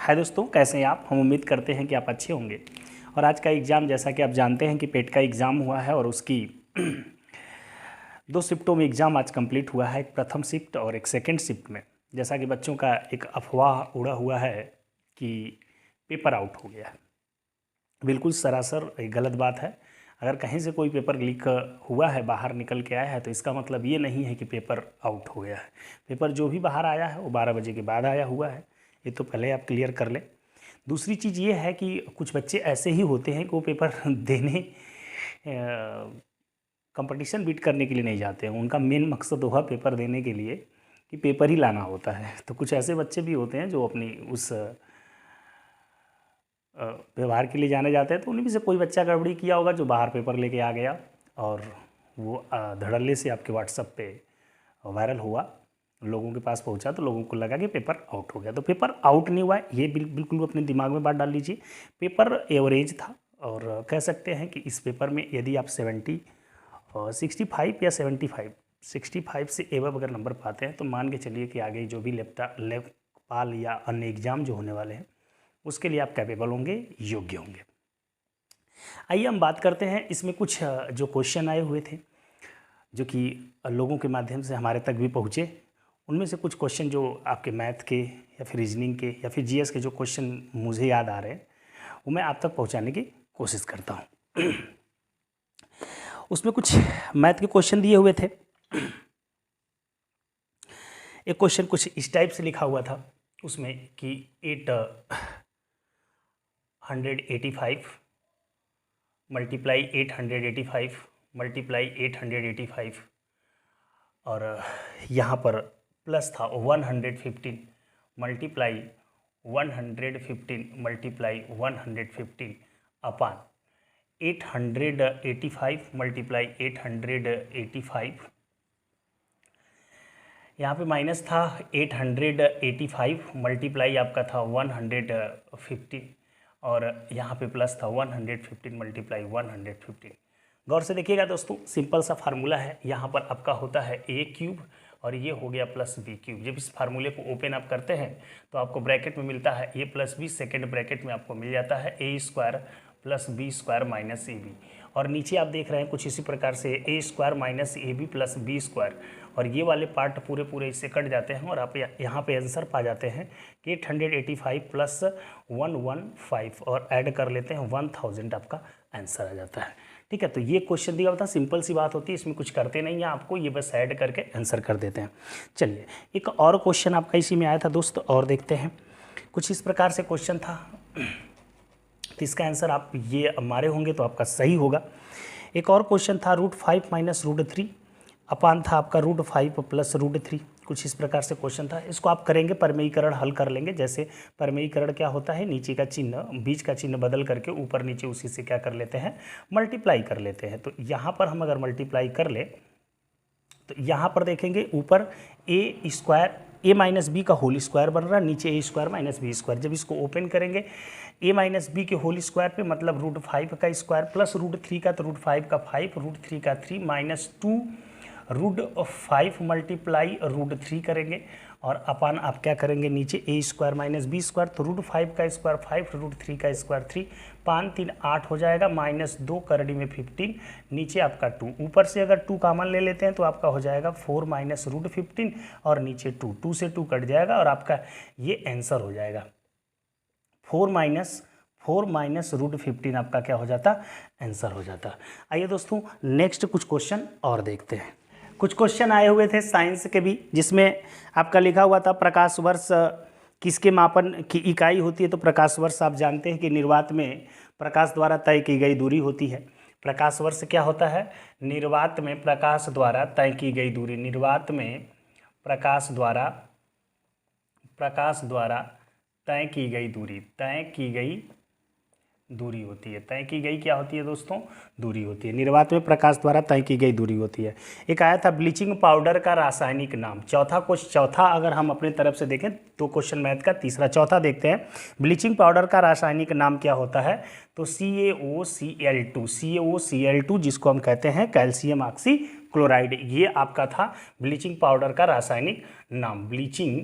हाय दोस्तों, कैसे हैं आप। हम उम्मीद करते हैं कि आप अच्छे होंगे। और आज का एग्ज़ाम, जैसा कि आप जानते हैं कि पेट का एग्ज़ाम हुआ है और उसकी 2 शिफ्टों में एग्ज़ाम आज कंप्लीट हुआ है, एक प्रथम शिफ्ट और एक सेकंड शिफ्ट में। जैसा कि बच्चों का एक अफवाह उड़ा हुआ है कि पेपर आउट हो गया है, बिल्कुल सरासर एक गलत बात है। अगर कहीं से कोई पेपर लीक हुआ है, बाहर निकल के आया है, तो इसका मतलब ये नहीं है कि पेपर आउट हो गया है। पेपर जो भी बाहर आया है वो 12 बजे के बाद आया हुआ है, ये तो पहले आप क्लियर कर लें। दूसरी चीज़ ये है कि कुछ बच्चे ऐसे ही होते हैं कि वो पेपर देने कंपटीशन बीट करने के लिए नहीं जाते हैं। उनका मेन मकसद हुआ पेपर देने के लिए कि पेपर ही लाना होता है। तो कुछ ऐसे बच्चे भी होते हैं जो अपनी उस व्यवहार के लिए जाने जाते हैं। तो उनमें से कोई बच्चा गड़बड़ी किया होगा जो बाहर पेपर लेके आ गया और वो धड़ल्ले से आपके व्हाट्सएप पे वायरल हुआ, लोगों के पास पहुंचा, तो लोगों को लगा कि पेपर आउट हो गया। तो पेपर आउट नहीं हुआ है, ये बिल्कुल अपने दिमाग में बात डाल लीजिए। पेपर एवरेज था और कह सकते हैं कि इस पेपर में यदि आप 65 या 65 से एवब अगर नंबर पाते हैं तो मान के चलिए कि आगे जो भी लेखपाल या अन्य एग्ज़ाम जो होने वाले हैं उसके लिए आप कैपेबल होंगे, योग्य होंगे। आइए हम बात करते हैं इसमें कुछ जो क्वेश्चन आए हुए थे जो कि लोगों के माध्यम से हमारे तक भी पहुँचे। उनमें से कुछ क्वेश्चन जो आपके मैथ के या फिर रीजनिंग के या फिर जीएस के जो क्वेश्चन मुझे याद आ रहे हैं वो मैं आप तक पहुंचाने की कोशिश करता हूं। उसमें कुछ मैथ के क्वेश्चन दिए हुए थे। एक क्वेश्चन कुछ इस टाइप से लिखा हुआ था उसमें कि 885 मल्टीप्लाई 885 मल्टीप्लाई 885 और यहाँ पर प्लस था 115 मल्टीप्लाई 115 मल्टीप्लाई 115 अपान 885 मल्टीप्लाई 885। यहाँ पे माइनस था 885 मल्टीप्लाई आपका था 115 और यहाँ पे प्लस था 115 मल्टीप्लाई 115। गौर से देखिएगा दोस्तों, सिंपल सा फार्मूला है। यहाँ पर आपका होता है ए क्यूब और ये हो गया प्लस बी क्यूब। जब इस फार्मूले को ओपन आप करते हैं तो आपको ब्रैकेट में मिलता है a plus b, second bracket में आपको मिल जाता है a square plus b square minus a b, और नीचे आप देख रहे हैं कुछ इसी प्रकार से a square minus a b plus b square, और ये वाले पार्ट पूरे इससे कट जाते हैं और आप यहाँ पे आंसर पा जाते हैं कि 885 प्लस 115 और ऐड कर लेते हैं 1000, आपका आंसर आ जाता है। ठीक है, तो ये क्वेश्चन दिया होता है, सिंपल सी बात होती है, इसमें कुछ करते नहीं है आपको, ये बस ऐड करके आंसर कर देते हैं। चलिए एक और क्वेश्चन आपका इसी में आया था दोस्त, और देखते हैं। कुछ इस प्रकार से क्वेश्चन था, तो इसका आंसर आप ये मारे होंगे तो आपका सही होगा। एक और क्वेश्चन था √5 माइनस √3 अपान था आपका √5 प्लस √3। कुछ इस प्रकार से क्वेश्चन था। इसको आप करेंगे परमेयीकरण, हल कर लेंगे। जैसे परमेयीकरण क्या होता है, नीचे का चिन्ह, बीच का चिन्ह बदल करके ऊपर नीचे उसी से क्या कर लेते हैं, मल्टीप्लाई कर लेते हैं। तो यहाँ पर हम अगर मल्टीप्लाई कर ले तो यहाँ पर देखेंगे ऊपर ए स्क्वायर ए माइनस बी का होल स्क्वायर बन रहा है, नीचे ए स्क्वायर माइनस बी स्क्वायर। जब इसको ओपन करेंगे ए माइनस बी के होल स्क्वायर पे मतलब √5 का स्क्वायर प्लस √3 का, तो √5 का 5, √3 का 3 माइनस 2 √5 मल्टीप्लाई √3 करेंगे और अपान आप क्या करेंगे, नीचे ए स्क्वायर माइनस बी स्क्वायर, तो √5 का स्क्वायर 5, √3 का स्क्वायर 3, 5 3 8 हो जाएगा, माइनस 2 करड़ी में 15, नीचे आपका 2, ऊपर से अगर 2 कॉमन ले लेते हैं तो आपका हो जाएगा 4 माइनस √15 और नीचे 2 से 2 कट जाएगा और आपका ये आंसर हो जाएगा 4 माइनस √15 आपका क्या हो जाता, आंसर हो जाता। आइए दोस्तों नेक्स्ट कुछ क्वेश्चन और देखते हैं। कुछ क्वेश्चन आए हुए थे साइंस के भी, जिसमें आपका लिखा हुआ था प्रकाश वर्ष किसके मापन की इकाई होती है। तो प्रकाश वर्ष आप जानते हैं कि निर्वात में प्रकाश द्वारा तय की गई दूरी होती है। प्रकाश वर्ष क्या होता है, निर्वात में प्रकाश द्वारा तय की गई दूरी, निर्वात में प्रकाश द्वारा तय की गई दूरी होती है। तय की गई क्या होती है दोस्तों, दूरी होती है। निर्वात में प्रकाश द्वारा तय की गई दूरी होती है। एक आया था ब्लीचिंग पाउडर का रासायनिक नाम। चौथा अगर हम अपने तरफ से देखें तो क्वेश्चन मैथ का तीसरा, चौथा देखते हैं। ब्लीचिंग पाउडर का रासायनिक नाम क्या होता है, तो CaOCl2 जिसको हम कहते हैं कैल्शियम ऑक्सी क्लोराइड, ये आपका था ब्लीचिंग पाउडर का रासायनिक नाम। ब्लीचिंग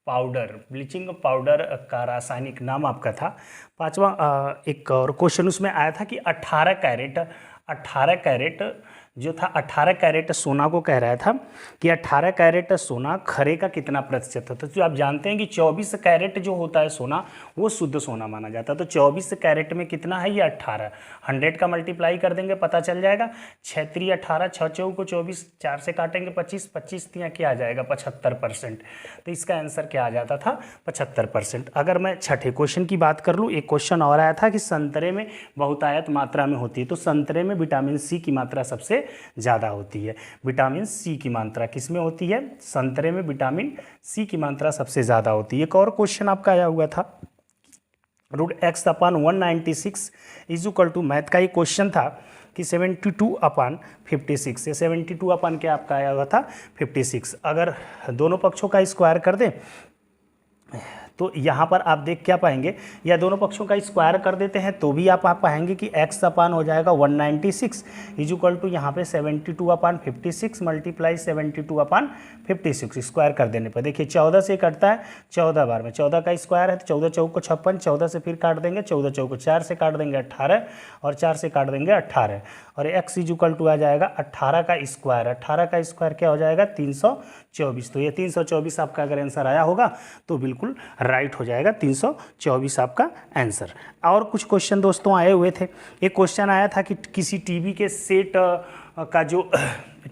पाउडर, ब्लीचिंग पाउडर का रासायनिक नाम आपका था। पांचवा एक और क्वेश्चन उसमें आया था कि 18 कैरेट जो था 18 कैरेट सोना को कह रहा था कि 18 कैरेट सोना खरे का कितना प्रतिशत होता है। तो आप जानते हैं कि 24 कैरेट जो होता है सोना वो शुद्ध सोना माना जाता है। तो 24 कैरेट में कितना है, ये 18, 100 का मल्टीप्लाई कर देंगे पता चल जाएगा। 6 3 18, 6 4 को 24, 4 से काटेंगे 25, 25 यहाँ क्या आ जाएगा 75%। तो इसका आंसर क्या आ जाता था 75%। अगर मैं छठे क्वेश्चन की बात कर लूँ, एक क्वेश्चन और आया था कि संतरे में बहुतायत मात्रा में होती है। तो संतरे में विटामिन सी की मात्रा सबसे ज़्यादा होती है। विटामिन सी की मात्रा किस में होती है, संतरे में विटामिन सी की मात्रा सबसे ज़्यादा होती है। एक और क्वेश्चन आपका आया हुआ था √x/196 is equal to, math का ये क्वेश्चन था कि 72/56 से 72 अपन क्या आपका आया हुआ था 56। अगर दोनों पक्षों का स्क्वायर कर दें तो यहाँ पर आप देख क्या पाएंगे, या दोनों पक्षों का स्क्वायर कर देते हैं तो भी आप पाएंगे कि x अपान हो जाएगा 196 इज इक्वल टू यहाँ पे 72/56 मल्टीप्लाई 72/56 स्क्वायर कर देने पर देखिए 14 से कटता है 14 बार में, 14 का स्क्वायर है तो 14 चौक को 56, 14 से फिर काट देंगे, 14 चौक को 4 से काट देंगे 18 और 4 से काट देंगे 18 और x इज इक्वल टू आ जाएगा 18 का स्क्वायर। 18 का स्क्वायर क्या हो जाएगा 324। तो ये 324 आपका अगर आंसर आया होगा तो बिल्कुल राइट हो जाएगा, 324 आपका आंसर। और कुछ क्वेश्चन दोस्तों आए हुए थे। एक क्वेश्चन आया था कि किसी टीवी के सेट का जो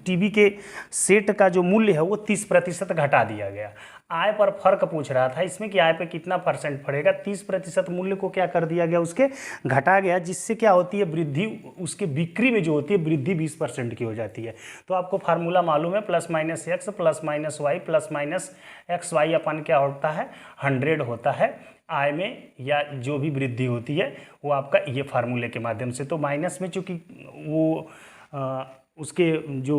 टीवी के सेट का जो मूल्य है वो 30% घटा दिया गया। आय पर फर्क पूछ रहा था इसमें कि आय पे कितना परसेंट पड़ेगा। 30% मूल्य को क्या कर दिया गया, उसके घटा गया, जिससे क्या होती है वृद्धि, उसके बिक्री में जो होती है वृद्धि 20% की हो जाती है। तो आपको फार्मूला मालूम है +-x +-y +-xy अपन क्या होता है 100 होता है आय में, या जो भी वृद्धि होती है वो आपका ये फार्मूले के माध्यम से। तो माइनस में चूँकि वो उसके जो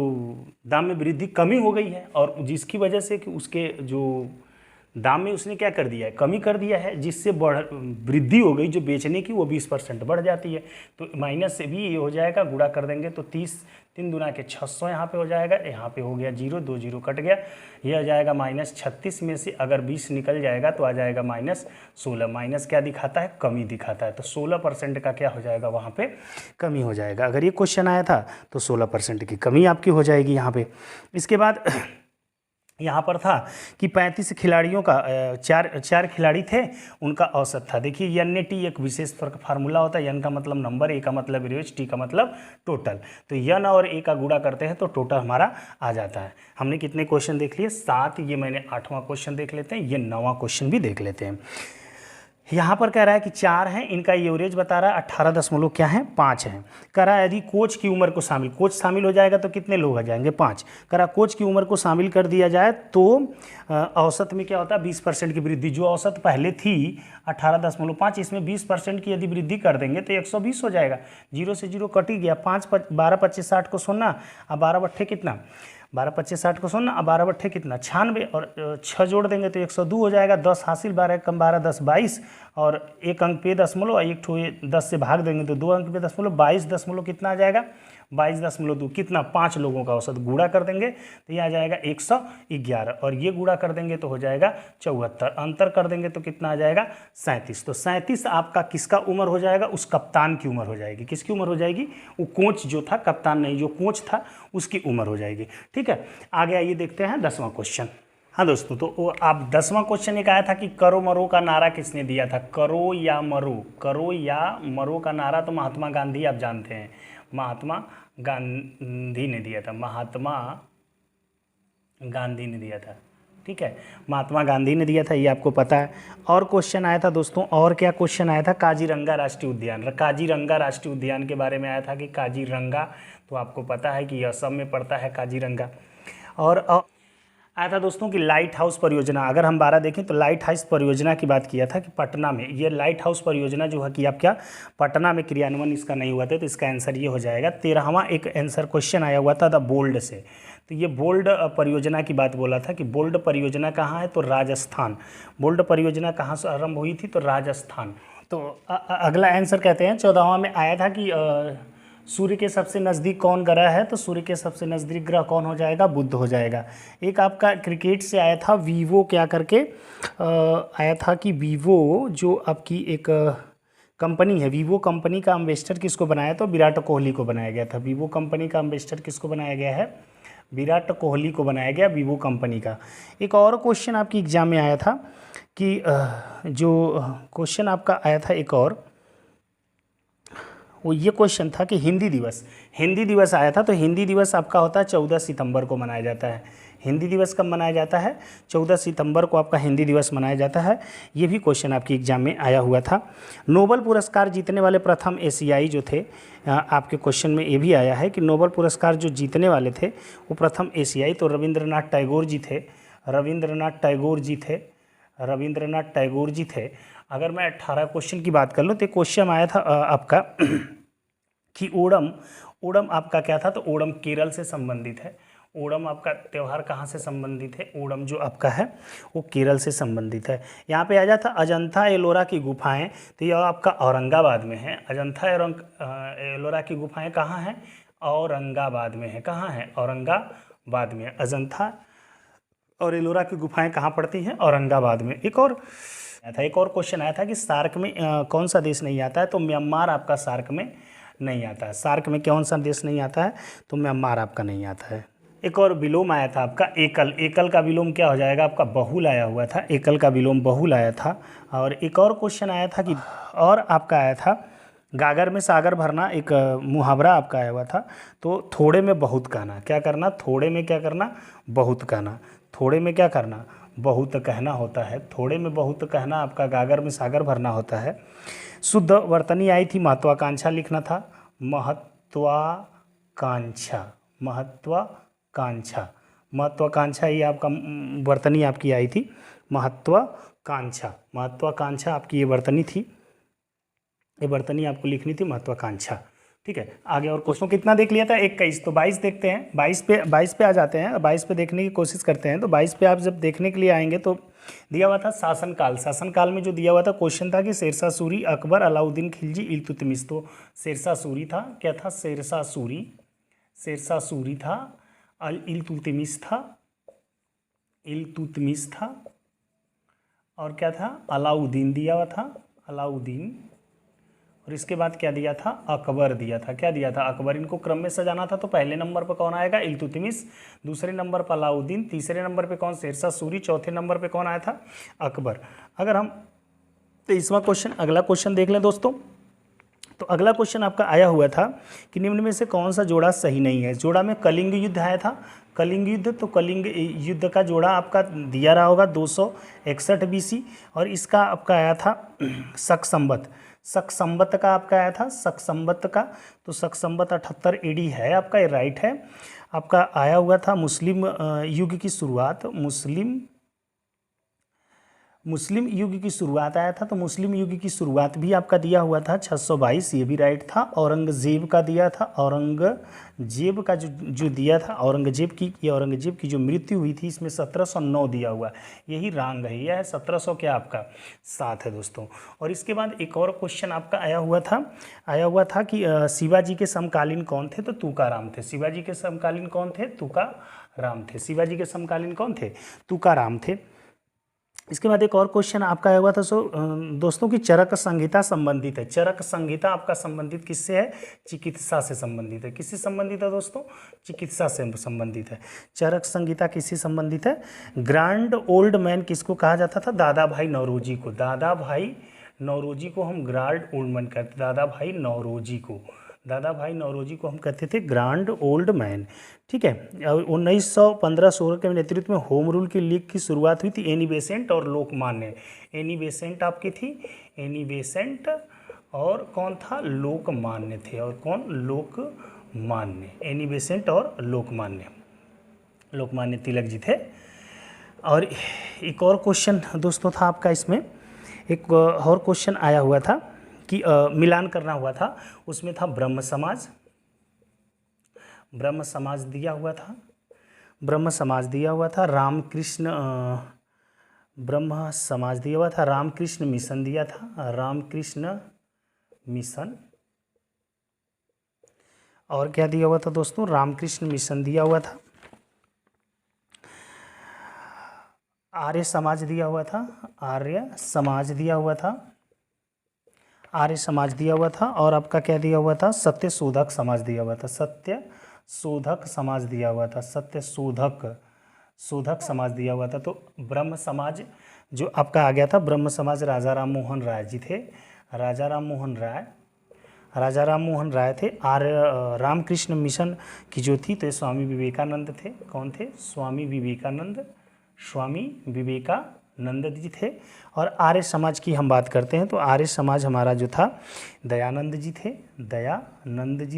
दाम में वृद्धि कमी हो गई है और जिसकी वजह से कि उसके जो दाम में उसने क्या कर दिया है कमी कर दिया है, जिससे वृद्धि हो गई जो बेचने की वो 20% बढ़ जाती है। तो माइनस से भी ये हो जाएगा, गुणा कर देंगे तो 30 3 दूना के 600 यहाँ पे हो जाएगा, यहाँ पे हो गया 0, 2 0 कट गया, ये आ जाएगा -36 में से अगर 20 निकल जाएगा तो आ जाएगा -16। माइनस क्या दिखाता है, कमी दिखाता है। तो 16% का क्या हो जाएगा वहाँ पे कमी हो जाएगा। अगर ये क्वेश्चन आया था तो 16% की कमी आपकी हो जाएगी यहाँ पे। इसके बाद यहाँ पर था कि 35 खिलाड़ियों का चार खिलाड़ी थे, उनका औसत था। देखिए एन टी एक विशेष फार्मूला होता है। एन का मतलब नंबर, ए का मतलब एवरेज, टी का मतलब टोटल। तो एन और ए का गुणा करते हैं तो टोटल हमारा आ जाता है। हमने कितने क्वेश्चन देख लिए, 7। ये मैंने 8वां क्वेश्चन देख लेते हैं, ये 9वां क्वेश्चन भी देख लेते हैं। यहाँ पर कह रहा है कि 4 हैं, इनका एवरेज बता रहा है 18.5 हैं। कह रहा है यदि कोच की उम्र को शामिल, कोच शामिल हो जाएगा तो कितने लोग आ जाएंगे 5। कह रहा कोच की उम्र को शामिल कर दिया जाए तो औसत में क्या होता है 20% की वृद्धि। जो औसत पहले थी 18.5, इसमें 20% की यदि वृद्धि कर देंगे तो 120 हो जाएगा। 0 से 0 कट ही गया, 12 25 60 को 0, अब 12 बट्ठे कितना 12 25 60 को 0, अब 12 बट्ठे कितना 96 और 6 जोड़ देंगे तो 102 हो जाएगा। 10 हासिल, 12 कम 12 10 22 और 1 अंक पे दशमलव, एक ठो 10 से भाग देंगे तो 2 अंक पे दशमलव, 22 दशमलव कितना आ जाएगा 22.2 कितना 5 लोगों का औसत। गुणा कर देंगे तो ये आ जाएगा 111 और ये गुणा कर देंगे तो हो जाएगा 74, अंतर कर देंगे तो कितना आ जाएगा 37। तो 37 आपका किसका उम्र हो जाएगा, उस कप्तान की उम्र हो जाएगी। किसकी उम्र हो जाएगी, वो कोच जो था, कप्तान नहीं जो कोच था उसकी उम्र हो जाएगी। ठीक है, आगे आइए देखते हैं 10वां क्वेश्चन। हाँ दोस्तों, तो आप 10वां क्वेश्चन एक आया था कि करो मरो का नारा किसने दिया था। करो या मरो का नारा तो महात्मा गांधी आप जानते हैं, महात्मा गांधी ने दिया था, महात्मा गांधी ने दिया था। ठीक है, महात्मा गांधी ने दिया था, ये आपको पता है। और क्वेश्चन आया था दोस्तों, और क्या क्वेश्चन आया था, काजीरंगा राष्ट्रीय उद्यान। काजीरंगा राष्ट्रीय उद्यान के बारे में आया था कि काजीरंगा, तो आपको पता है कि असम में पड़ता है काजीरंगा। और आया था दोस्तों कि लाइट हाउस परियोजना। अगर हम 12 देखें तो लाइट हाउस परियोजना की बात किया था कि पटना में, ये लाइट हाउस परियोजना जो है कि आप क्या पटना में क्रियान्वयन इसका नहीं हुआ था, तो इसका आंसर ये हो जाएगा। 13वां एक आंसर क्वेश्चन आया हुआ था द बोल्ड से, तो ये बोल्ड परियोजना की बात बोला था कि बोल्ड परियोजना कहाँ है, तो राजस्थान। बोल्ड परियोजना कहाँ से आरंभ हुई थी, तो राजस्थान। तो अगला आंसर कहते हैं 14वां में आया था कि सूर्य के सबसे नज़दीक कौन ग्रह है? तो सूर्य के सबसे नज़दीक ग्रह कौन हो जाएगा? बुध हो जाएगा। एक आपका क्रिकेट से आया था वीवो क्या करके आया था कि वीवो जो आपकी एक कंपनी है, वीवो कंपनी का एम्बेसडर किसको बनाया? तो विराट कोहली को बनाया गया था। वीवो कंपनी का एम्बेसडर किसको बनाया गया है? विराट कोहली को बनाया गया वीवो कंपनी का। एक और क्वेश्चन आपकी एग्जाम में आया था कि जो क्वेश्चन आपका आया था एक और, वो ये क्वेश्चन था कि हिंदी दिवस आया था। तो हिंदी दिवस आपका होता है 14 सितंबर को मनाया जाता है। हिंदी दिवस कब मनाया जाता है? 14 सितंबर को आपका हिंदी दिवस मनाया जाता है। ये भी क्वेश्चन आपकी एग्जाम में आया हुआ था। नोबेल पुरस्कार जीतने वाले प्रथम एशियाई जो थे, आपके क्वेश्चन में ये भी आया है कि नोबेल पुरस्कार जो जीतने वाले थे वो प्रथम एशियाई, तो रविंद्रनाथ टैगोर जी थे। रविंद्रनाथ टैगोर जी थे। अगर मैं 18 क्वेश्चन की बात कर लूँ तो क्वेश्चन आया था आपका कि ओणम आपका क्या था? तो ओणम केरल से संबंधित है। ओणम आपका त्यौहार कहाँ से संबंधित है? ओणम जो आपका है वो केरल से संबंधित है। यहाँ पे आ जाता अजंता एलोरा की गुफाएं, तो यह आपका औरंगाबाद में है। अजंता एलोरा की गुफाएं कहाँ हैं? औरंगाबाद में है। कहाँ है? औरंगाबाद में। अजंता और एलोरा की गुफाएं कहाँ पड़ती हैं? औरंगाबाद में। एक और क्वेश्चन आया था कि सार्क में कौन सा देश नहीं आता है? तो म्यांमार आपका सार्क में नहीं आता है। सार्क में कौन सा देश नहीं आता है? तो म्यांमार आपका नहीं आता है। एक और विलोम आया था आपका एकल का विलोम क्या हो जाएगा? आपका बहुल आया हुआ था। एकल का विलोम बहुल आया था। और एक और क्वेश्चन आया था कि, और आपका आया था गागर में सागर भरना, एक मुहावरा आपका आया हुआ था। तो थोड़े में बहुत कहना, क्या करना? थोड़े में क्या करना? बहुत कहना। थोड़े में क्या करना? बहुत कहना होता है। थोड़े में बहुत कहना आपका गागर में सागर भरना होता है। शुद्ध वर्तनी आई थी, महत्वाकांक्षा लिखना था। महत्वाकांक्षा ये आपका वर्तनी आपकी आई थी। महत्वाकांक्षा आपकी ये वर्तनी थी। ये वर्तनी आपको लिखनी थी, महत्वाकांक्षा। ठीक है, आगे और क्वेश्चन कितना देख लिया था? 21। तो 22 देखते हैं। 22 पे आ जाते हैं। 22 पे देखने की कोशिश करते हैं। तो 22 पे आप जब देखने के लिए आएंगे तो दिया हुआ था शासनकाल में जो दिया हुआ था क्वेश्चन था कि शेरशाह सूरी, अकबर, अलाउद्दीन खिलजी, इल्तुतमिश। तो शेरशाह सूरी था, क्या था? शेरशाह सूरी था। इल्तुतमिश था। और क्या था? अलाउद्दीन दिया हुआ था, अलाउद्दीन। और इसके बाद क्या दिया था? अकबर दिया था। क्या दिया था? अकबर। इनको क्रम में सजाना था। तो पहले नंबर पर कौन आएगा? इल्तुतमिश। दूसरे नंबर पर अलाउद्दीन। तीसरे नंबर पे कौन? शेरशाह सूरी। चौथे नंबर पे कौन आया था? अकबर। अगर हम 23वां क्वेश्चन, अगला क्वेश्चन देख लें दोस्तों। तो अगला क्वेश्चन आपका आया हुआ था कि निम्न में से कौन सा जोड़ा सही नहीं है? जोड़ा में कलिंग युद्ध आया था। कलिंग युद्ध, तो कलिंग युद्ध का जोड़ा आपका दिया रहा होगा 261 BC। और इसका आपका आया था शक संवत का आपका आया था, शक संवत का। तो शक संवत 78 AD है आपका, ये राइट है। आपका आया हुआ था मुस्लिम युग की शुरुआत, मुस्लिम युग की शुरुआत आया था। तो मुस्लिम युग की शुरुआत भी आपका दिया हुआ था 622, ये भी राइट था। औरंगजेब का दिया था, औरंगजेब का जो दिया था, औरंगजेब की जो मृत्यु हुई थी इसमें 1709 दिया हुआ, यही रॉन्ग है। यह है 1700 क्या आपका 7 है दोस्तों। और इसके बाद एक और क्वेश्चन आपका आया हुआ था कि शिवाजी के समकालीन कौन थे? तो तुकाराम थे। शिवाजी के समकालीन कौन थे? तुकाराम थे। शिवाजी के समकालीन कौन थे? तुकाराम थे। इसके बाद एक और क्वेश्चन आपका आया हुआ था दोस्तों की चरक संहिता संबंधित है। चरक संहिता आपका संबंधित किससे है? चिकित्सा से संबंधित है। किससे संबंधित है दोस्तों? चिकित्सा से संबंधित है। चरक संहिता किससे संबंधित है? ग्रैंड ओल्ड मैन किसको कहा जाता था? दादा भाई नौरोजी को। दादा भाई नौरोजी को हम ग्रैंड ओल्ड मैन कहते। दादा भाई नौरोजी को हम कहते थे ग्रैंड ओल्ड मैन। ठीक है। 1915-16 के नेतृत्व में होम रूल की लीग की शुरुआत हुई थी। एनी बेसेंट और लोकमान्य। एनी बेसेंट आपकी थी, एनी बेसेंट, और कौन था? लोकमान्य थे। और कौन? लोकमान्य। एनी बेसेंट और लोकमान्य तिलक जी थे। और एक और क्वेश्चन दोस्तों था आपका, इसमें एक और क्वेश्चन आया हुआ था कि मिलान करना हुआ था। उसमें था ब्रह्म समाज दिया हुआ था। ब्रह्म समाज दिया हुआ था। रामकृष्ण ब्रह्म समाज दिया हुआ था। रामकृष्ण मिशन दिया था। रामकृष्ण मिशन। और क्या दिया हुआ था दोस्तों, रामकृष्ण मिशन दिया हुआ था, आर्य समाज दिया हुआ था, आर्य समाज दिया हुआ था, आर्य समाज दिया हुआ था, और आपका क्या दिया हुआ था, सत्य शोधक समाज दिया हुआ था, सत्य शोधक समाज दिया हुआ था, सत्य शोधक समाज दिया हुआ था। तो ब्रह्म समाज जो आपका आ गया था, ब्रह्म समाज राजा राम मोहन राय जी थे, राजा राम मोहन राय थे। आर्य रामकृष्ण मिशन की जो थी तो स्वामी विवेकानंद थे। कौन थे, स्वामी विवेकानंद जी थे। और आर्य समाज की हम बात करते हैं तो आर्य समाज हमारा जो था दयानंद जी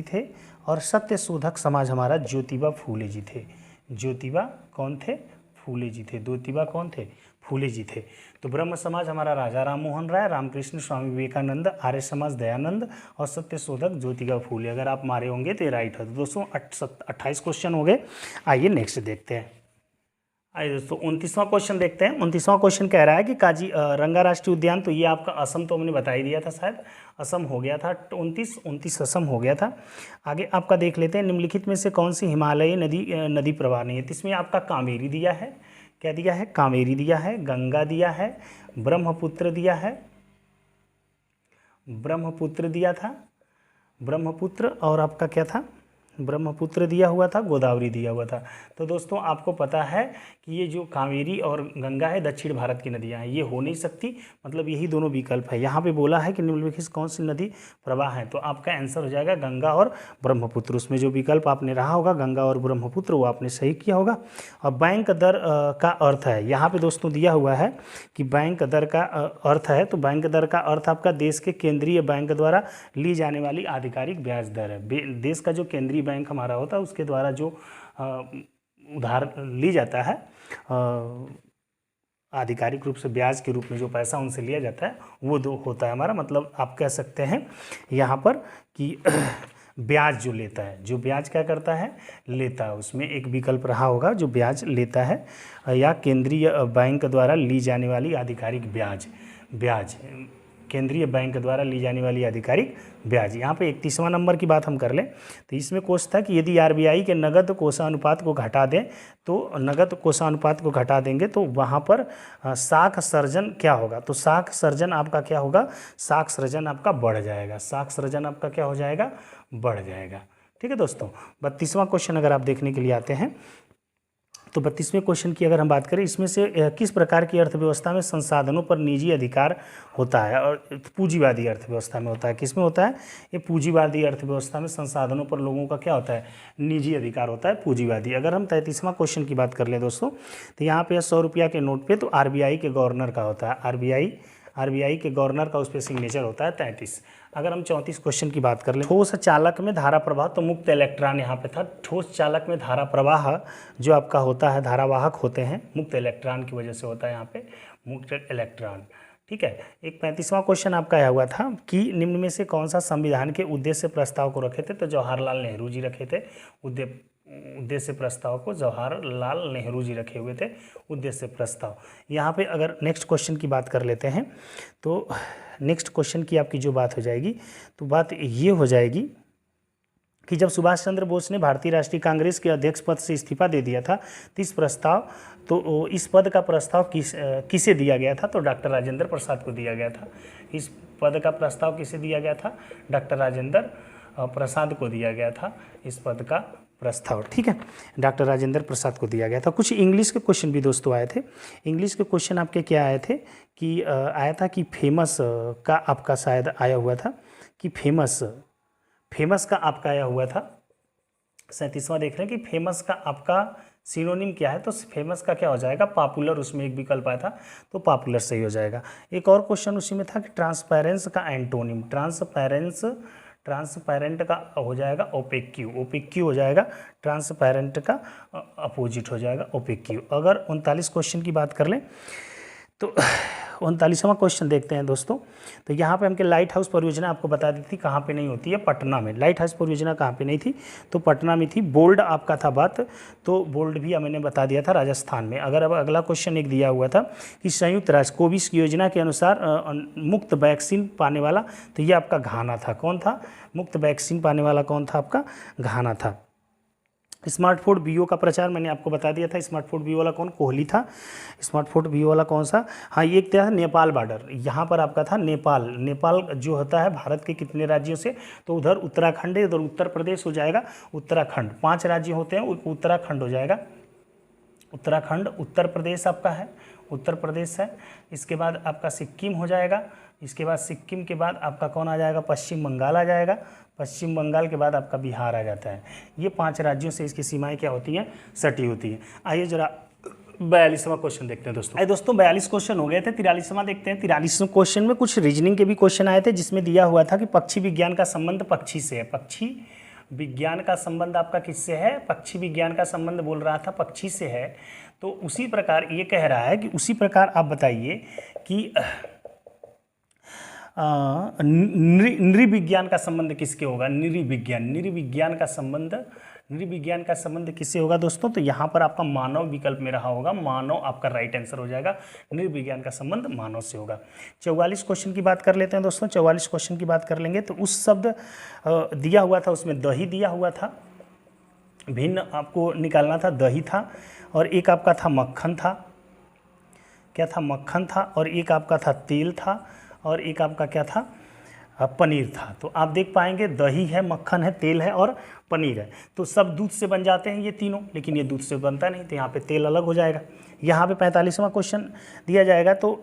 थे। और सत्य शोधक समाज हमारा ज्योतिबा फूले जी थे। ज्योतिबा कौन थे, फूले जी थे। ज्योतिबा कौन थे, फूले जी थे। तो ब्रह्म समाज हमारा राजा राम मोहन राय, रामकृष्ण, स्वामी विवेकानंद, आर्य समाज दयानंद और सत्य शोधक ज्योतिबा फूले। अगर आप मारे होंगे तो ये राइट है। तो दोस्तों 28 क्वेश्चन हो गए। आइए नेक्स्ट देखते हैं। आइए दोस्तों 29वां क्वेश्चन देखते हैं। 29वां क्वेश्चन कह रहा है कि रंगा राष्ट्रीय उद्यान, तो ये आपका असम तो हमने बता ही दिया था, शायद असम हो गया था। 29 असम हो गया था। आगे आपका देख लेते हैं, निम्नलिखित में से कौन सी हिमालयी नदी प्रवाह नहीं है। तो इसमें आपका कावेरी दिया है, क्या दिया है, कावेरी दिया है, गंगा दिया है, ब्रह्मपुत्र दिया है, ब्रह्मपुत्र दिया था, ब्रह्मपुत्र और आपका क्या था, ब्रह्मपुत्र दिया हुआ था, गोदावरी दिया हुआ था। तो दोस्तों आपको पता है कि ये जो कावेरी और गंगा है दक्षिण भारत की नदियाँ हैं, ये हो नहीं सकती, मतलब यही दोनों विकल्प है। यहाँ पे बोला है कि निम्नलिखित कौन सी नदी प्रवाह है, तो आपका आंसर हो जाएगा गंगा और ब्रह्मपुत्र। उसमें जो विकल्प आपने रहा होगा गंगा और ब्रह्मपुत्र, वो आपने सही किया होगा। और बैंक दर का अर्थ है, यहाँ पे दोस्तों दिया हुआ है कि बैंक दर का अर्थ है, तो बैंक दर का अर्थ आपका देश के केंद्रीय बैंक द्वारा ली जाने वाली आधिकारिक ब्याज दर है। देश का जो केंद्रीय बैंक हमारा होता है उसके द्वारा जो उधार ली जाता है, आधिकारिक रूप से ब्याज के रूप में जो पैसा उनसे लिया जाता है वो दो होता है हमारा, मतलब आप कह सकते हैं यहाँ पर कि ब्याज जो लेता है, जो ब्याज क्या करता है, लेता है। उसमें एक विकल्प रहा होगा जो ब्याज लेता है, या केंद्रीय बैंक द्वारा ली जाने वाली आधिकारिक ब्याज केंद्रीय बैंक द्वारा ली जाने वाली आधिकारिक ब्याज। यहाँ पे 31वां नंबर की बात हम कर लें तो इसमें कोश था कि यदि आरबीआई के नगद कोषानुपात को घटा दें, तो नगद कोषानुपात को घटा देंगे तो वहाँ पर साख सर्जन क्या होगा, तो साख सर्जन आपका क्या होगा, साख सर्जन आपका बढ़ जाएगा, साख सर्जन आपका क्या हो जाएगा, बढ़ जाएगा। ठीक है दोस्तों। 32वां क्वेश्चन अगर आप देखने के लिए आते हैं तो 32वें क्वेश्चन की अगर हम बात करें, इसमें से किस प्रकार की अर्थव्यवस्था में संसाधनों पर निजी अधिकार होता है, और पूंजीवादी अर्थव्यवस्था में होता है। किस में होता है, ये पूंजीवादी अर्थव्यवस्था में संसाधनों पर लोगों का क्या होता है, निजी अधिकार होता है, पूंजीवादी। अगर हम 33वां क्वेश्चन की बात कर लें दोस्तों, तो यहाँ पे 100 रुपया के नोट पे तो आरबीआई के गवर्नर का होता है, आरबीआई के गवर्नर का उस पर सिग्नेचर होता है 33। अगर हम 34 क्वेश्चन की बात कर लें, ठोस चालक में धारा प्रवाह, तो मुक्त इलेक्ट्रॉन यहाँ पे था। ठोस चालक में धारा प्रवाह जो आपका होता है, धारावाहक होते हैं, मुक्त इलेक्ट्रॉन की वजह से होता है यहाँ पे मुक्त इलेक्ट्रॉन। ठीक है। एक 35वां क्वेश्चन आपका आया हुआ था कि निम्न में से कौन सा संविधान के उद्देश्य प्रस्ताव को रखे थे, तो जवाहरलाल नेहरू जी रखे थे उद्देश्य प्रस्ताव को, जवाहरलाल नेहरू जी रखे हुए थे उद्देश्य प्रस्ताव। यहाँ पे अगर नेक्स्ट क्वेश्चन की बात कर लेते हैं तो नेक्स्ट क्वेश्चन की आपकी जो बात हो जाएगी, तो बात ये हो जाएगी कि जब सुभाष चंद्र बोस ने भारतीय राष्ट्रीय कांग्रेस के अध्यक्ष पद से इस्तीफा दे दिया था, तो इस पद का प्रस्ताव किसे दिया गया था, तो डॉक्टर राजेंद्र प्रसाद को दिया गया था। इस पद का प्रस्ताव किसे दिया गया था, डॉक्टर राजेंद्र प्रसाद को दिया गया था इस पद का प्रस्ताव। ठीक है, डॉक्टर राजेंद्र प्रसाद को दिया गया था। कुछ इंग्लिश के क्वेश्चन भी दोस्तों आए थे। इंग्लिश के क्वेश्चन आपके क्या आए थे कि आया था कि फेमस का आपका शायद आया हुआ था कि फेमस का आपका आया हुआ था। 37वां देख रहे हैं कि फेमस का आपका सिनोनिम क्या है, तो फेमस का क्या हो जाएगा, पॉपुलर। उसमें एक विकल्प आया था तो पॉपुलर सही हो जाएगा। एक और क्वेश्चन उसी में था कि ट्रांसपेरेंस का एंटोनिम, ट्रांसपेरेंट का हो जाएगा ओपेक्यू हो जाएगा, ट्रांसपेरेंट का अपोजिट हो जाएगा ओपेक्यू। अगर 39 क्वेश्चन की बात कर लें तो 39वां क्वेश्चन देखते हैं दोस्तों। तो यहाँ पे हमके लाइट हाउस परियोजना आपको बता दी थी कहाँ पे नहीं होती है, पटना में। लाइट हाउस परियोजना कहाँ पे नहीं थी, तो पटना में थी। बोल्ड आपका था बात, तो बोल्ड भी मैंने बता दिया था राजस्थान में। अगर अब अगला क्वेश्चन एक दिया हुआ था कि संयुक्त राष्ट्र कोविड योजना के अनुसार मुफ्त वैक्सीन पाने वाला, तो ये आपका घाना था। कौन था मुफ्त वैक्सीन पाने वाला, कौन था आपका, घाना था। स्मार्टफोन बीओ का प्रचार मैंने आपको बता दिया था। स्मार्टफोन बीओ वाला कौन, कोहली था। स्मार्टफोन बीओ वाला कौन सा, हाँ ये एक था नेपाल बॉर्डर, यहाँ पर आपका था नेपाल। नेपाल जो होता है भारत के कितने राज्यों से, तो उधर उत्तराखंड है, उधर उत्तर प्रदेश हो जाएगा, उत्तराखंड। 5 राज्य होते हैं, उत्तराखंड हो जाएगा। उत्तराखंड, उत्तर प्रदेश आपका है, उत्तर प्रदेश है। इसके बाद आपका सिक्किम हो जाएगा। इसके बाद सिक्किम के बाद आपका कौन आ जाएगा, पश्चिम बंगाल आ जाएगा। पश्चिम बंगाल के बाद आपका बिहार आ जाता है। ये 5 राज्यों से इसकी सीमाएं क्या होती हैं, सटी होती हैं। आइए जरा 42वां क्वेश्चन देखते हैं दोस्तों। दोस्तों 42 क्वेश्चन हो गए थे, 43वां देखते हैं। 43वें क्वेश्चन में कुछ रीजनिंग के भी क्वेश्चन आए थे, जिसमें दिया हुआ था कि पक्षी विज्ञान का संबंध पक्षी से है। पक्षी विज्ञान का संबंध आपका किससे है, पक्षी विज्ञान का संबंध बोल रहा था पक्षी से है। तो उसी प्रकार ये कह रहा है कि उसी प्रकार आप बताइए कि नृविज्ञान का संबंध किसके होगा, नृविज्ञान का संबंध किससे होगा दोस्तों। तो यहाँ पर आपका मानव विकल्प में रहा होगा, मानव आपका राइट आंसर हो जाएगा। नृविज्ञान का संबंध मानव से होगा। 44 क्वेश्चन की बात कर लेते हैं दोस्तों। 44 क्वेश्चन की बात कर लेंगे तो उस शब्द दिया हुआ था, उसमें दही दिया हुआ था, भिन्न आपको निकालना था, दही था। और एक आपका था मक्खन था, क्या था, मक्खन था। और एक आपका था तेल था, और एक आपका क्या था, पनीर था। तो आप देख पाएंगे दही है, मक्खन है, तेल है और पनीर है। तो सब दूध से बन जाते हैं ये तीनों, लेकिन ये दूध से बनता नहीं, तो यहाँ पे तेल अलग हो जाएगा। यहाँ पे 45वां क्वेश्चन दिया जाएगा। तो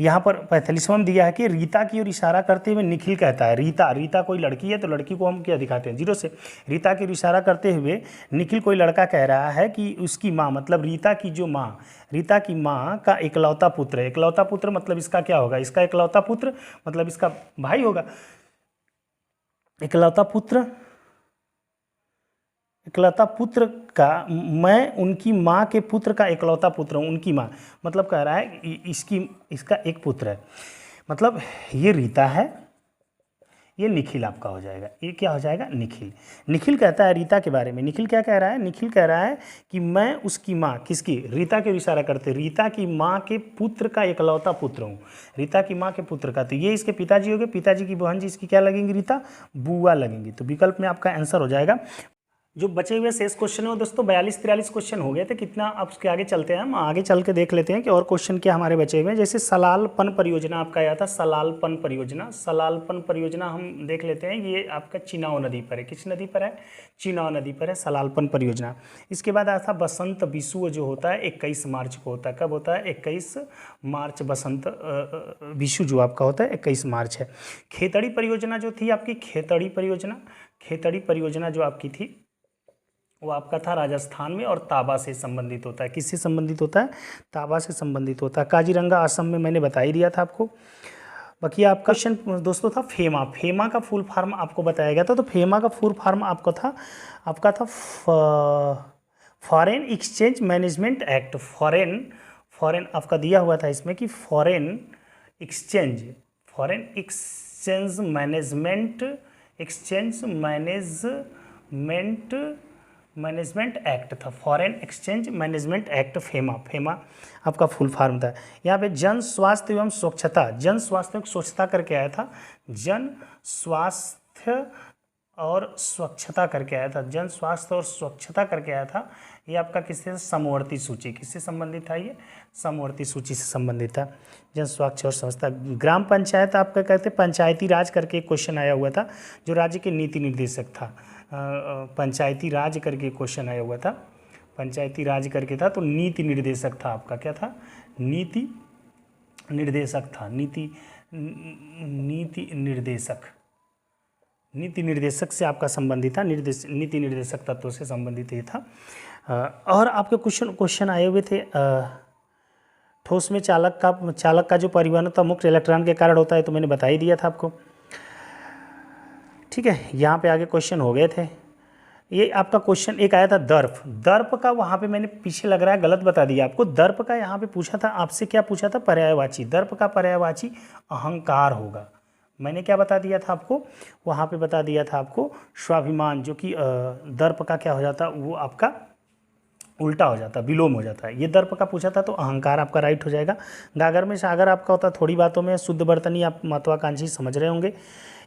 यहाँ पर 45वां में दिया है कि रीता की ओर इशारा करते हुए निखिल कहता है, रीता कोई लड़की है, तो लड़की को हम क्या दिखाते हैं, 0 से। रीता की ओर इशारा करते हुए निखिल कोई लड़का कह रहा है कि उसकी माँ, मतलब रीता की जो माँ, रीता की माँ का इकलौता पुत्र है। इकलौता पुत्र मतलब इसका क्या होगा, इसका इकलौता पुत्र मतलब इसका भाई होगा। इकलौता पुत्र का, मैं उनकी माँ के पुत्र का इकलौता पुत्र हूँ। उनकी माँ मतलब कह रहा है इसका एक पुत्र है, मतलब ये रीता है, ये निखिल आपका हो जाएगा। ये क्या हो जाएगा, निखिल कहता है रीता के बारे में। निखिल क्या कह रहा है, निखिल कह रहा है कि मैं उसकी माँ, किसकी, रीता के इशारा करते, रीता की माँ के पुत्र का इकलौता पुत्र हूँ। रीता की माँ के पुत्र का, तो ये इसके पिताजी हो गए। पिताजी की बहन जी इसकी क्या लगेंगी, रीता, बुआ लगेंगी। तो विकल्प में आपका आंसर हो जाएगा। जो बचे हुए शेष क्वेश्चन है दोस्तों 42-43 क्वेश्चन हो गए थे। कितना अब उसके आगे चलते हैं, हम आगे चल के देख लेते हैं कि और क्वेश्चन क्या हमारे बचे हुए हैं। जैसे सलालपन परियोजना आपका आया था, सलालपन परियोजना हम देख लेते हैं। ये आपका चिनाव नदी पर है। किस नदी पर है, चिनाव नदी पर है सलालपन परियोजना। इसके बाद आया था बसंत विषु, जो होता है 21 मार्च को होता है। कब होता है, 21 मार्च बसंत विषु जो आपका होता है 21 मार्च है। खेतड़ी परियोजना जो थी आपकी, खेतड़ी परियोजना जो आपकी थी वो आपका था राजस्थान में, और ताबा से संबंधित होता है। किससे संबंधित होता है, ताबा से संबंधित होता है। काजीरंगा असम में मैंने बता ही दिया था आपको। बाकी आपका क्वेश्चन दोस्तों था फेमा का फुल फॉर्म आपको बताया गया था। तो फेमा का फुल फॉर्म आपका था foreign exchange management act. Foreign आपका दिया हुआ था इसमें कि फॉरेन एक्सचेंज मैनेजमेंट एक्ट था। Foreign exchange management act, FEMA आपका फुल फॉर्म था। यहाँ पे जन स्वास्थ्य एवं स्वच्छता करके आया था। जन स्वास्थ्य और स्वच्छता करके आया था। ये आपका किससे, समवर्ती सूची, किससे संबंधित था, ये समवर्ती सूची से संबंधित था। जन स्वास्थ्य और स्वच्छता। ग्राम पंचायत आपका कहते हैं पंचायती राज करके एक क्वेश्चन आया हुआ था, जो राज्य के नीति निर्देशक था। पंचायती राज करके क्वेश्चन आया हुआ था, पंचायती राज करके था। तो नीति निर्देशक था आपका, क्या था, नीति निर्देशक था। नीति निर्देशक से आपका संबंधित था, नीति निर्देशक तत्व से संबंधित ये था। और आपके क्वेश्चन आए हुए थे ठोस में चालक का जो परिवहन होता है मुक्त इलेक्ट्रॉन के कारण होता है, तो मैंने बता ही दिया था आपको। ठीक है, यहाँ पे आगे क्वेश्चन हो गए थे। ये आपका क्वेश्चन एक आया था दर्प। दर्प का वहाँ पे मैंने पीछे लग रहा है गलत बता दिया आपको। दर्प का यहाँ पे पूछा था आपसे, क्या पूछा था? पर्यायवाची। दर्प का पर्यायवाची अहंकार होगा। मैंने क्या बता दिया था आपको? वहाँ पे बता दिया था आपको स्वाभिमान, जो कि दर्प का क्या हो जाता, वो आपका उल्टा हो जाता, विलोम हो जाता है। ये दर्प का पूछा था तो अहंकार आपका राइट हो जाएगा। गागर में सागर आपका होता, थोड़ी बातों में शुद्ध बर्तनी, आप महत्वाकांक्षी समझ रहे होंगे।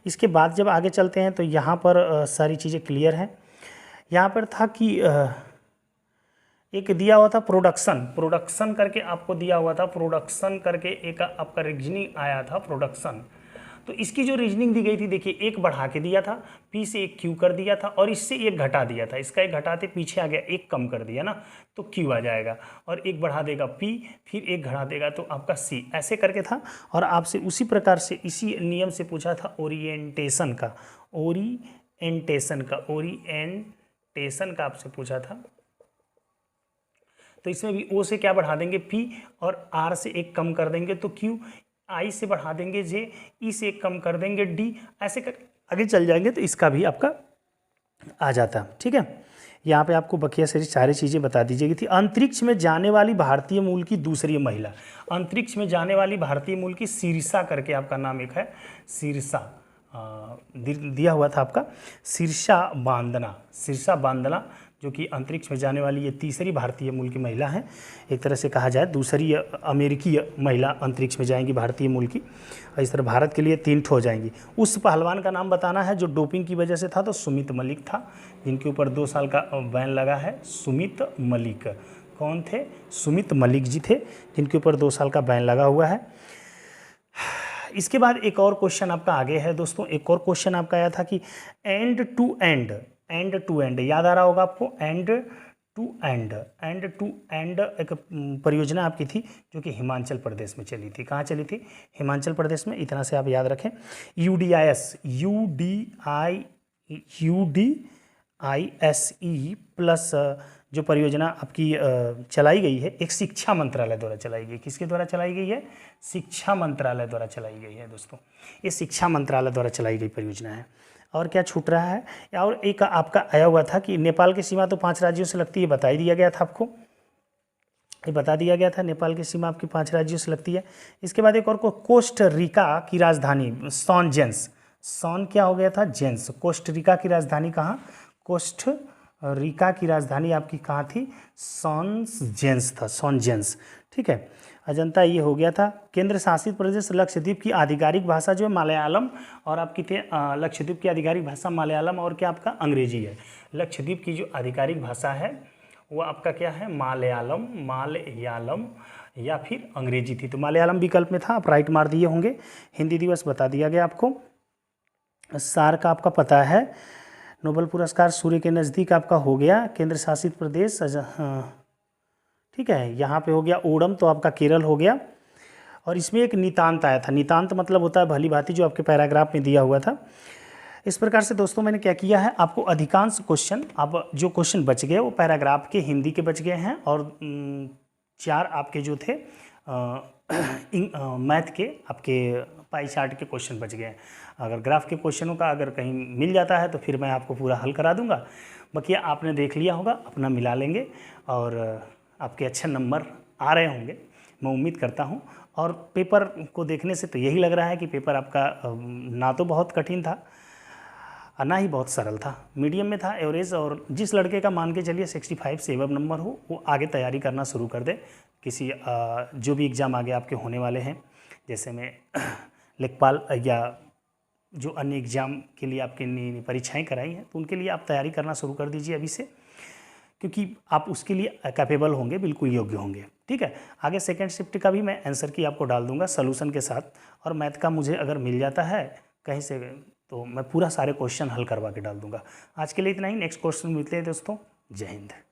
इसके बाद जब आगे चलते हैं तो यहाँ पर सारी चीज़ें क्लियर हैं। यहाँ पर था कि एक दिया हुआ था प्रोडक्शन, प्रोडक्शन करके आपको दिया हुआ था, प्रोडक्शन करके एक आपका रीजनिंग आया था प्रोडक्शन। तो इसकी जो रीजनिंग दी गई थी, देखिए एक बढ़ा के दिया था, पी से एक क्यू कर दिया था और इससे एक घटा दिया था। इसका एक घटाते पीछे आ गया, एक कम कर दिया ना तो क्यू आ जाएगा, और एक बढ़ा देगा पी, फिर एक घटा देगा तो आपका सी, ऐसे करके था। और आपसे उसी प्रकार से इसी नियम से पूछा था ओरिएंटेशन का, ओरिएंटेशन का आपसे पूछा था। तो इसमें भी ओ से क्या बढ़ा देंगे पी, और आर से एक कम कर देंगे तो क्यू, आई से बढ़ा देंगे जे, ई से एक कम कर देंगे डी, ऐसे कर आगे चल जाएंगे तो इसका भी आपका आ जाता। ठीक है, यहाँ पे आपको बकिया से सारी चीज़ें बता दी गई थी। अंतरिक्ष में जाने वाली भारतीय मूल की दूसरी महिला, अंतरिक्ष में जाने वाली भारतीय मूल की शीर्षा करके आपका नाम एक है, शीर्षा दिया हुआ था आपका, शीर्षा बांदना, जो कि अंतरिक्ष में जाने वाली ये तीसरी भारतीय मूल की महिला है। एक तरह से कहा जाए दूसरी अमेरिकी महिला अंतरिक्ष में जाएंगी भारतीय मूल की, और इस तरह भारत के लिए 3 ठो हो जाएंगी। उस पहलवान का नाम बताना है जो डोपिंग की वजह से था, तो सुमित मलिक था, जिनके ऊपर 2 साल का बैन लगा है। सुमित मलिक कौन थे? सुमित मलिक जी थे, जिनके ऊपर 2 साल का बैन लगा हुआ है। इसके बाद एक और क्वेश्चन आपका आगे है दोस्तों। एक और क्वेश्चन आपका आया था कि एंड टू एंड याद आ रहा होगा आपको, एंड टू एंड एक परियोजना आपकी थी जो कि हिमाचल प्रदेश में चली थी। कहाँ चली थी? हिमाचल प्रदेश में। इतना से आप याद रखें। UDISE प्लस जो परियोजना आपकी चलाई गई है, एक शिक्षा मंत्रालय द्वारा चलाई गई। किसके द्वारा चलाई गई है? शिक्षा मंत्रालय द्वारा चलाई गई है दोस्तों। ये शिक्षा मंत्रालय द्वारा चलाई गई परियोजना है। और क्या छूट रहा है? और एक आपका आया हुआ था कि नेपाल की सीमा तो 5 राज्यों से लगती है, बता ही दिया गया था आपको, ये बता दिया गया था, नेपाल की सीमा आपकी 5 राज्यों से लगती है। इसके बाद एक और कोस्ट रिका की राजधानी सॉन जेन्स, सॉन क्या हो गया था? जेन्स। कोस्ट रिका की राजधानी कहाँ? कोस्ट रिका की राजधानी आपकी कहाँ थी? सॉन जेन्स था, सॉन जेन्स। ठीक है, अजंता ये हो गया था। केंद्र शासित प्रदेश लक्षद्वीप की आधिकारिक भाषा जो है मलयालम, और आपकी थे लक्षद्वीप की आधिकारिक भाषा मलयालम, और क्या आपका अंग्रेजी है। लक्षद्वीप की जो आधिकारिक भाषा है वो आपका क्या है? मलयालम या फिर अंग्रेजी थी। तो मलयालम विकल्प में था, आप राइट मार दिए होंगे। हिंदी दिवस बता दिया गया आपको। सार का आपका पता है। नोबेल पुरस्कार सूर्य के नज़दीक आपका हो गया। केंद्र शासित प्रदेश ठीक है, यहाँ पे हो गया ओणम, तो आपका केरल हो गया। और इसमें एक नितांत आया था। नितांत मतलब होता है भली भांति, जो आपके पैराग्राफ में दिया हुआ था। इस प्रकार से दोस्तों मैंने क्या किया है, आपको अधिकांश क्वेश्चन, अब जो क्वेश्चन बच गए वो पैराग्राफ के हिंदी के बच गए हैं, और 4 आपके जो थे मैथ के आपके पाई चार्ट के क्वेश्चन बच गए हैं। अगर ग्राफ के क्वेश्चनों का अगर कहीं मिल जाता है तो फिर मैं आपको पूरा हल करा दूंगा। बाकी आपने देख लिया होगा, अपना मिला लेंगे और आपके अच्छे नंबर आ रहे होंगे, मैं उम्मीद करता हूं। और पेपर को देखने से तो यही लग रहा है कि पेपर आपका ना तो बहुत कठिन था और ना ही बहुत सरल था, मीडियम में था, एवरेज। और जिस लड़के का मान के चलिए 65 से एबव नंबर हो, वो आगे तैयारी करना शुरू कर दे। किसी जो भी एग्ज़ाम आगे आपके होने वाले हैं, जैसे में लेखपाल या जो अन्य एग्ज़ाम के लिए आपके परीक्षाएं कराई हैं, तो उनके लिए आप तैयारी करना शुरू कर दीजिए अभी से, क्योंकि आप उसके लिए कैपेबल होंगे, बिल्कुल योग्य होंगे। ठीक है, आगे सेकंड शिफ्ट का भी मैं आंसर की आपको डाल दूंगा सॉल्यूशन के साथ, और मैथ का मुझे अगर मिल जाता है कहीं से तो मैं पूरा सारे क्वेश्चन हल करवा के डाल दूंगा। आज के लिए इतना ही, नेक्स्ट क्वेश्चन मिलते हैं दोस्तों। जय हिंद।